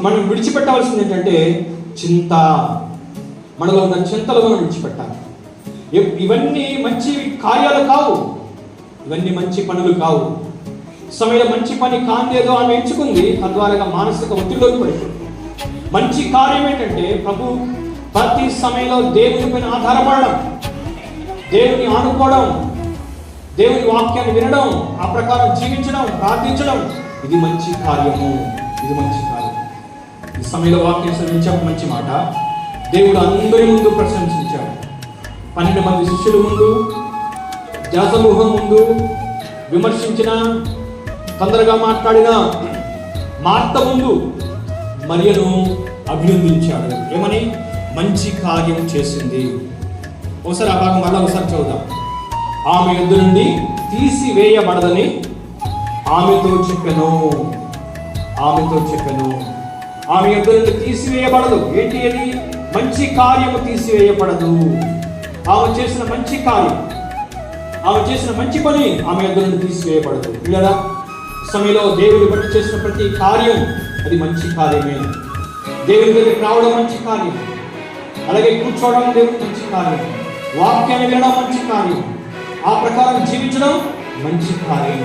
మనం విడిచిపెట్టవలసింది ఏంటంటే చింత. మనలో ఉన్న చింతలు మనం విడిచిపెట్టాలి. ఇవన్నీ మంచి కార్యాలు కావు, ఇవన్నీ మంచి పనులు కావు. సమయంలో మంచి పని కాందేదో ఆమె ఎంచుకుంది, తద్వారా మానసిక ఒత్తిడిలోకి పడిపోయింది. మంచి కార్యం ఏంటంటే ప్రతి సమయంలో దేవుని పైన ఆధారపడడం, దేవుని ఆనుకోవడం, దేవుని వాక్యాన్ని వినడం, ఆ ప్రకారం జీవించడం, ప్రార్థించడం. ఇది మంచి కార్యము, ఇది మంచి కార్యం. ఈ సమయంలో వాక్యం శ్రవించాం మంచి మాట. దేవుడు అందరి ముందు ప్రశంసించాడు. 12 మంది శిష్యుల ముందు, జనసమూహం ముందు విమర్శించిన, తొందరగా మాట్లాడిన మార్త ముందు మరియను అభినందించాడు. ఏమని? మంచి కార్యం చేసింది. ఒకసారి ఆ భాగం మళ్ళీ ఒకసారి చదువుదాం. ఆమె యొద్ద నుండి తీసివేయబడదని ఆమెతో చెప్పెను. ఆమె యొద్ద నుండి తీసివేయబడదు. ఏంటి అది? మంచి కార్యము తీసివేయబడదు. ఆమె చేసిన మంచి కార్యం, ఆమె చేసిన మంచి పని ఆమె యొద్ద నుండి తీసివేయబడదు. లేదా సమయంలో దేవుని బట్టి చేసిన ప్రతి కార్యం అది మంచి కార్యమే. దేవుని దగ్గరికి రావడం మంచి కార్యం, అలాగే కూర్చోవడం దేవుని మంచి కార్యం, వాక్యాన్ని వినడం మంచి కార్యం, ఆ ప్రకారం జీవించడం మంచి కార్యం.